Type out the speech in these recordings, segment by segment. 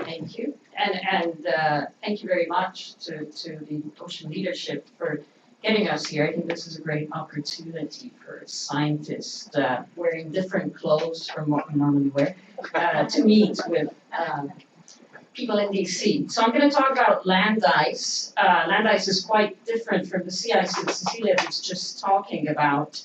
Thank you. And thank you very much to the Ocean leadership for getting us here. I think this is a great opportunity for scientists wearing different clothes from what we normally wear to meet with people in DC. So I'm going to talk about land ice. Land ice is quite different from the sea ice that Cecilia was just talking about.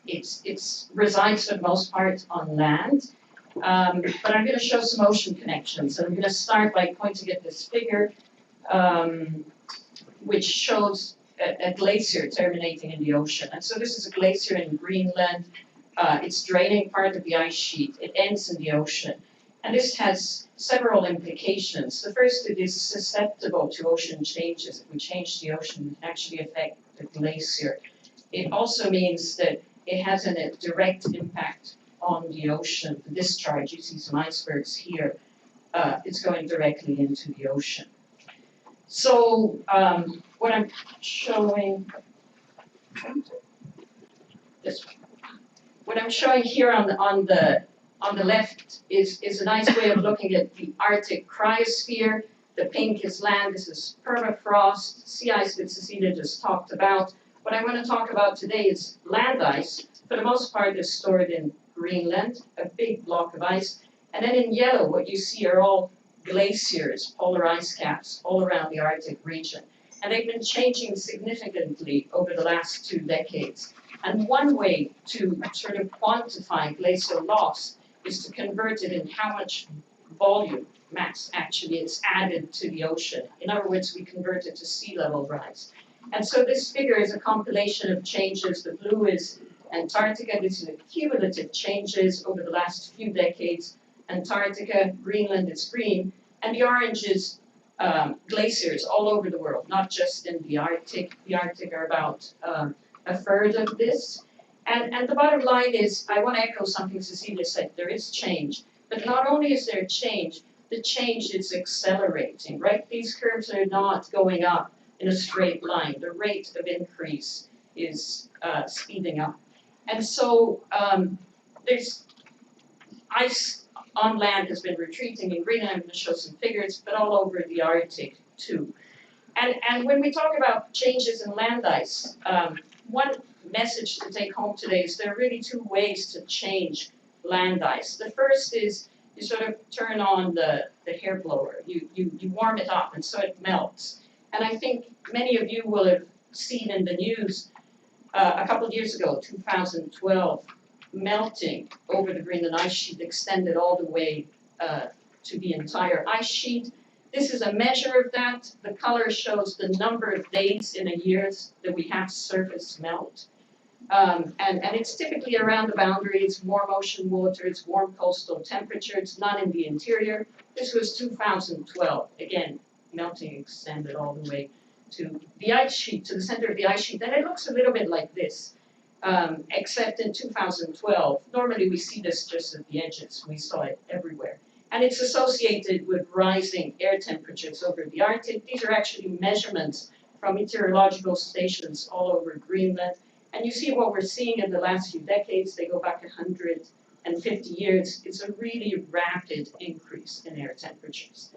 It resides for the most part on land. But I'm going to show some ocean connections. And I'm going to start by pointing at this figure, which shows a glacier terminating in the ocean. And so this is a glacier in Greenland. It's draining part of the ice sheet. It ends in the ocean. And this has several implications. The first, it is susceptible to ocean changes. If we change the ocean, it can actually affect the glacier. It also means that it has a direct impact on the ocean. The discharge, you see some icebergs here, it's going directly into the ocean. So what I'm showing, this one. What I'm showing here on the left is a nice way of looking at the Arctic cryosphere. The pink is land, this is permafrost, sea ice that Cecilia just talked about. What I want to talk about today is land ice. For the most part, is stored in Greenland, a big block of ice. And then in yellow, what you see are all glaciers, polar ice caps, all around the Arctic region. And they've been changing significantly over the last 2 decades. And one way to sort of quantify glacial loss is to convert it in how much volume, mass, actually it's added to the ocean. In other words, we convert it to sea level rise. And so this figure is a compilation of changes. The blue is Antarctica. This is cumulative changes over the last few decades. Antarctica, Greenland is green, and the orange is glaciers all over the world, not just in the Arctic. The Arctic are about a third of this. And the bottom line is, I want to echo something Cecilia said, there is change. But not only is there change, the change is accelerating, right? These curves are not going up in a straight line. The rate of increase is speeding up. And so there's ice on land has been retreating in Greenland. I'm going to show some figures, but all over the Arctic too. And when we talk about changes in land ice, one message to take home today is there are really 2 ways to change land ice. The first is you sort of turn on the hair blower. You warm it up, and so it melts. And I think many of you will have seen in the news a couple of years ago, 2012, melting over the Greenland ice sheet extended all the way to the entire ice sheet. This is a measure of that. The color shows the number of days in a year that we have surface melt. And it's typically around the boundary. It's warm ocean water, it's warm coastal temperature, it's not in the interior. This was 2012. Again, melting extended all the way to the ice sheet, to the center of the ice sheet. And it looks a little bit like this, except in 2012. Normally we see this just at the edges. We saw it everywhere. And it's associated with rising air temperatures over the Arctic. These are actually measurements from meteorological stations all over Greenland. And you see what we're seeing in the last few decades. They go back 150 years. It's a really rapid increase in air temperatures.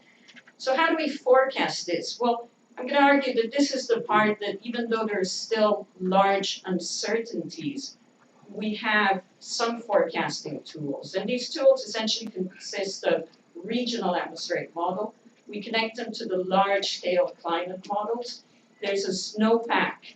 So how do we forecast this? Well, I'm going to argue that this is the part that even though there's still large uncertainties, we have some forecasting tools. And these tools essentially consist of regional atmospheric model. We connect them to the large-scale climate models. There's a snowpack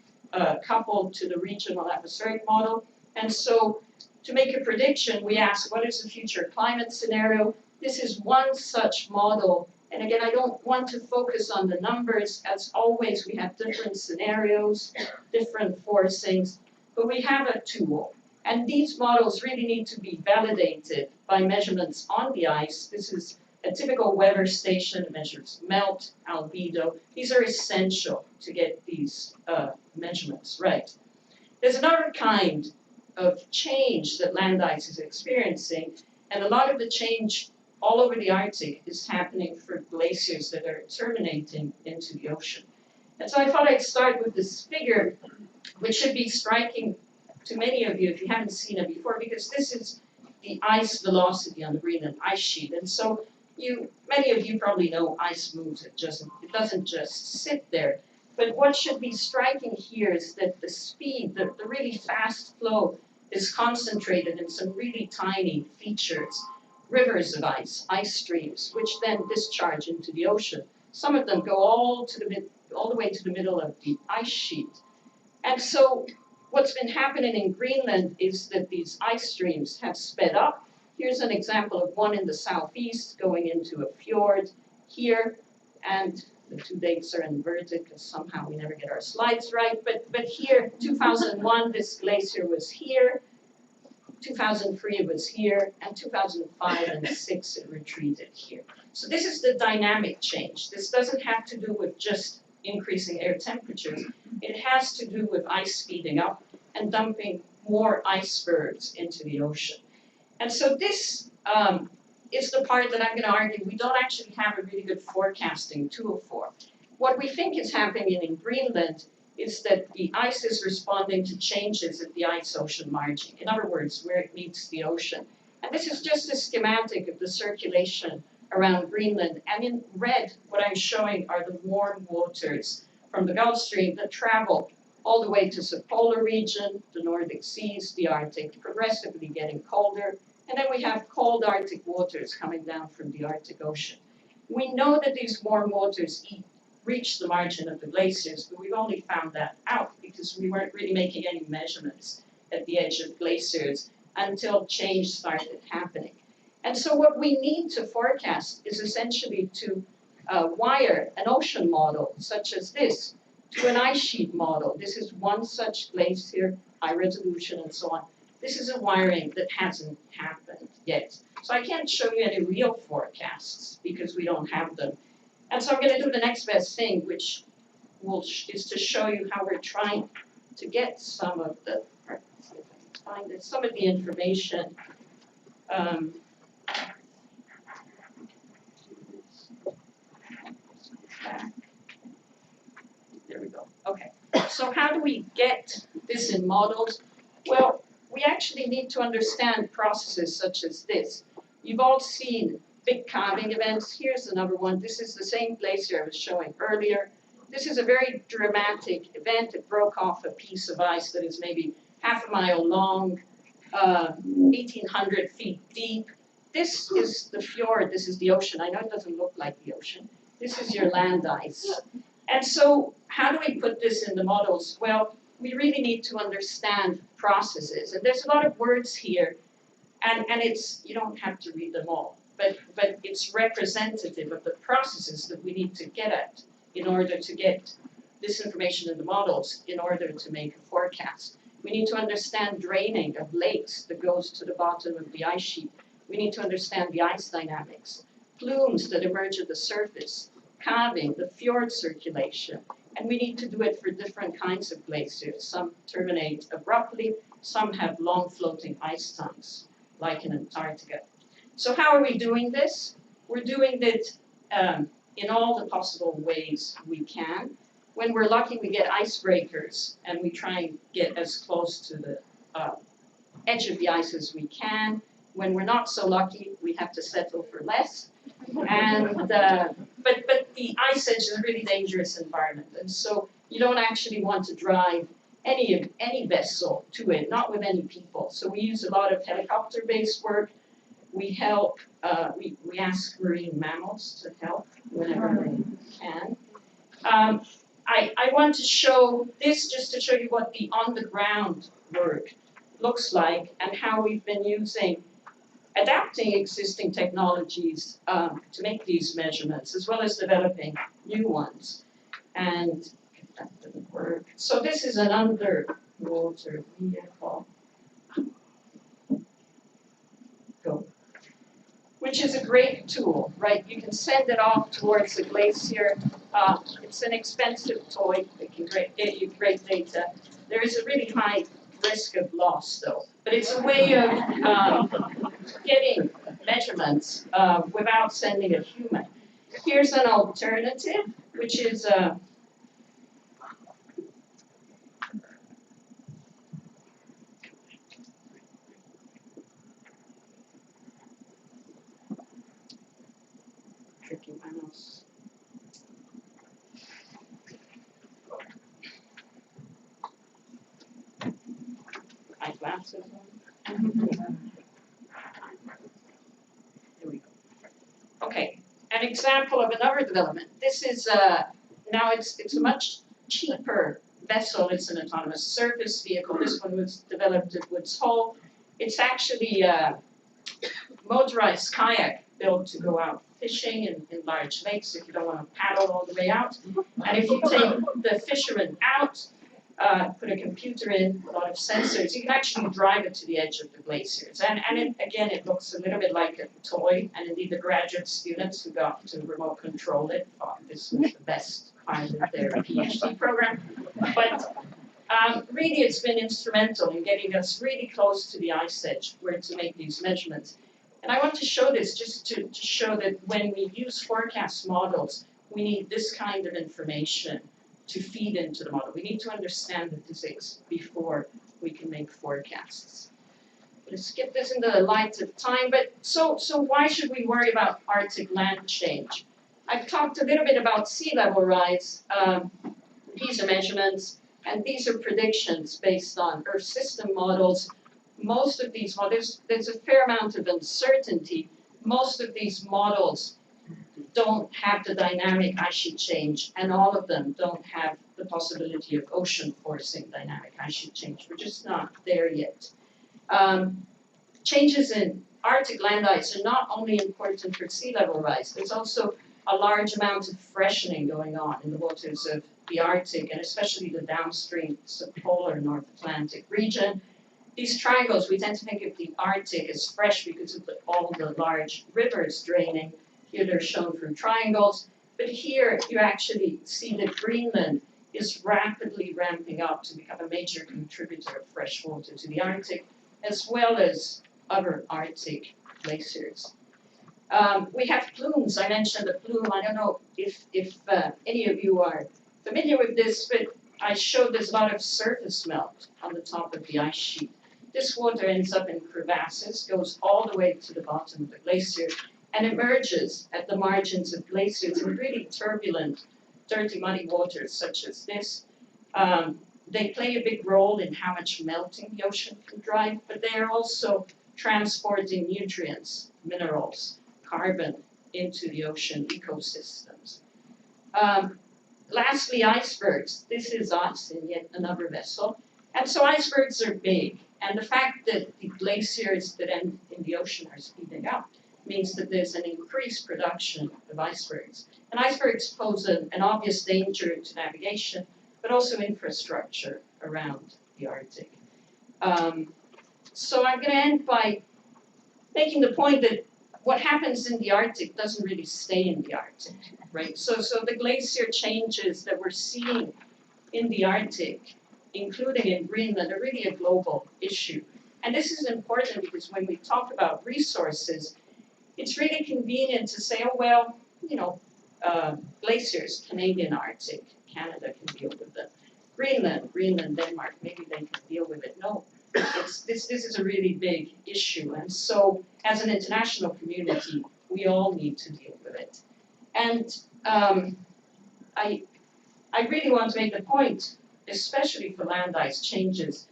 coupled to the regional atmospheric model. And so to make a prediction, we ask, what is the future climate scenario? This is one such model. And again, I don't want to focus on the numbers. As always, we have different scenarios, different forcings, but we have a tool. And these models really need to be validated by measurements on the ice. This is a typical weather station. It measures melt, albedo. These are essential to get these measurements right. There's another kind of change that land ice is experiencing, and a lot of the change all over the Arctic is happening for glaciers that are terminating into the ocean. And so I thought I'd start with this figure, which should be striking to many of you if you haven't seen it before, because this is the ice velocity on the Greenland ice sheet. And so Many of you probably know ice moves, it doesn't just sit there. But what should be striking here is that the speed, the really fast flow is concentrated in some really tiny features, rivers of ice streams, which then discharge into the ocean. Some of them go all the way to the middle of the ice sheet. And so what's been happening in Greenland is that these ice streams have sped up. Here's an example of one in the southeast going into a fjord here, and the two dates are inverted because somehow we never get our slides right. But here, 2001, this glacier was here. 2003 it was here, and 2005 and 6 it retreated here. So this is the dynamic change. This doesn't have to do with just increasing air temperatures. It has to do with ice speeding up and dumping more icebergs into the ocean. And so this is the part that I'm going to argue we don't actually have a really good forecasting tool for. What we think is happening in Greenland is that the ice is responding to changes at the ice-ocean margin. In other words, where it meets the ocean. And this is just a schematic of the circulation around Greenland. And in red, what I'm showing are the warm waters from the Gulf Stream that travel all the way to the polar region, the Nordic seas, the Arctic, progressively getting colder. And then we have cold Arctic waters coming down from the Arctic Ocean. We know that these warm waters reach the margin of the glaciers, but we've only found that out because we weren't really making any measurements at the edge of glaciers until change started happening. And so what we need to forecast is essentially to wire an ocean model such as this to an ice sheet model. This is one such glacier, high resolution and so on. This is a wiring that hasn't happened yet. So I can't show you any real forecasts because we don't have them. And so I'm going to do the next best thing, which is to show you how we're trying to get some of the, some of the information. There we go. Okay. So how do we get this in models? Well, we actually need to understand processes such as this. You've all seen big calving events. Here's another one. This is the same glacier I was showing earlier. This is a very dramatic event. It broke off a piece of ice that is maybe half a mile long, 1,800 feet deep. This is the fjord. This is the ocean. I know it doesn't look like the ocean. This is your land ice. And so how do we put this in the models? Well, we really need to understand processes. And there's a lot of words here, and it's, you don't have to read them all, but it's representative of the processes that we need to get at in order to get this information in the models, in order to make a forecast. We need to understand draining of lakes that goes to the bottom of the ice sheet. We need to understand the ice dynamics, plumes that emerge at the surface, calving, the fjord circulation, and we need to do it for different kinds of glaciers. Some terminate abruptly, some have long floating ice tongues, like in Antarctica. So how are we doing this? We're doing it in all the possible ways we can. When we're lucky, we get icebreakers, and we try and get as close to the edge of the ice as we can. When we're not so lucky, we have to settle for less. And but the ice edge is a really dangerous environment, and so you don't actually want to drive any vessel to it, not with any people. So we use a lot of helicopter-based work. We help. We ask marine mammals to help whenever they can. I want to show this just to show you what the on-the-ground work looks like and how we've been adapting existing technologies to make these measurements, as well as developing new ones. And that didn't work. So this is an underwater vehicle. Go. Which is a great tool, right? You can send it off towards the glacier. It's an expensive toy. It can get you great data. There is a really high risk of loss, though. But it's a way of getting measurements without sending a human. Here's an alternative, which is tricky, my mouse. My glasses on. There we go. Okay, an example of another development. This is now it's a much cheaper vessel. It's an autonomous surface vehicle. This one was developed at Woods Hole. It's actually a motorized kayak built to go out fishing in large lakes if you don't want to paddle all the way out. And if you take the fisherman out, put a computer in, a lot of sensors, you can actually drive it to the edge of the glaciers. And it looks a little bit like a toy, and indeed the graduate students who got to remote control it thought this was the best part of their PhD program. But really it's been instrumental in getting us really close to the ice edge where to make these measurements. And I want to show this just to show that when we use forecast models, we need this kind of information to feed into the model. We need to understand the physics before we can make forecasts. I'm going to skip this in the light of time, but so why should we worry about Arctic land change? I've talked a little bit about sea level rise. These are measurements, and these are predictions based on Earth system models. Most of these models, there's a fair amount of uncertainty. Most of these models don't have the dynamic ice sheet change, and all of them don't have the possibility of ocean forcing dynamic ice sheet change. We're just not there yet. Changes in Arctic land ice are not only important for sea level rise, there's also a large amount of freshening going on in the waters of the Arctic, and especially the downstream subpolar North Atlantic region. These triangles, we tend to think of the Arctic as fresh because of all the large rivers draining. Here they're shown through triangles, but here you actually see that Greenland is rapidly ramping up to become a major contributor of fresh water to the Arctic, as well as other Arctic glaciers. We have plumes. I mentioned a plume. I don't know if any of you are familiar with this, but I showed there's a lot of surface melt on the top of the ice sheet. This water ends up in crevasses, goes all the way to the bottom of the glacier, and emerges at the margins of glaciers in really turbulent, dirty, muddy waters such as this. They play a big role in how much melting the ocean can drive, but they are also transporting nutrients, minerals, carbon into the ocean ecosystems. Lastly, icebergs. This is us in yet another vessel. And so icebergs are big. And the fact that the glaciers that end in the ocean are speeding up means that there's an increased production of icebergs. And icebergs pose an obvious danger to navigation, but also infrastructure around the Arctic. So I'm going to end by making the point that what happens in the Arctic doesn't really stay in the Arctic, right? So the glacier changes that we're seeing in the Arctic, including in Greenland, are really a global issue. And this is important because when we talk about resources, it's really convenient to say, oh, well, you know, glaciers, Canadian Arctic, Canada can deal with them. Greenland, Denmark, maybe they can deal with it. No, this is a really big issue. And so as an international community, we all need to deal with it. And I really want to make the point, especially for land ice changes,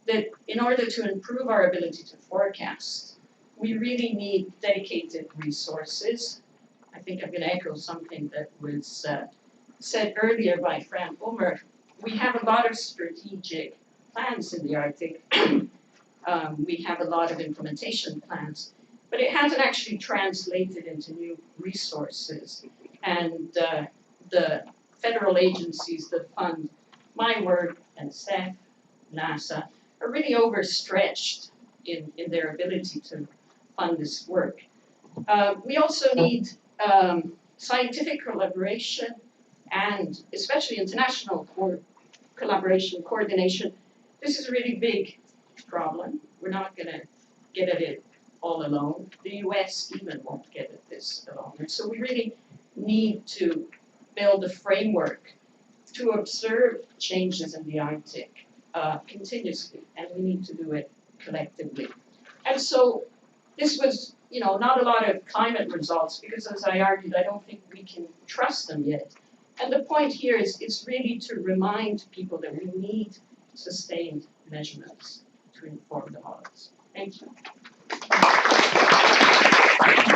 that in order to improve our ability to forecast, we really need dedicated resources. I think I'm going to echo something that was said earlier by Fran Ulmer. We have a lot of strategic plans in the Arctic. We have a lot of implementation plans, but it hasn't actually translated into new resources. And the federal agencies that fund my work and SEF, NASA, are really overstretched in their ability to fund this work. We also need scientific collaboration and especially international collaboration, coordination. This is a really big problem. We're not going to get at it all alone. The US even won't get at this alone. And so we really need to build a framework to observe changes in the Arctic continuously, and we need to do it collectively. And so this was not a lot of climate results, because as I argued, I don't think we can trust them yet. And the point here is really to remind people that we need sustained measurements to inform the models. Thank you.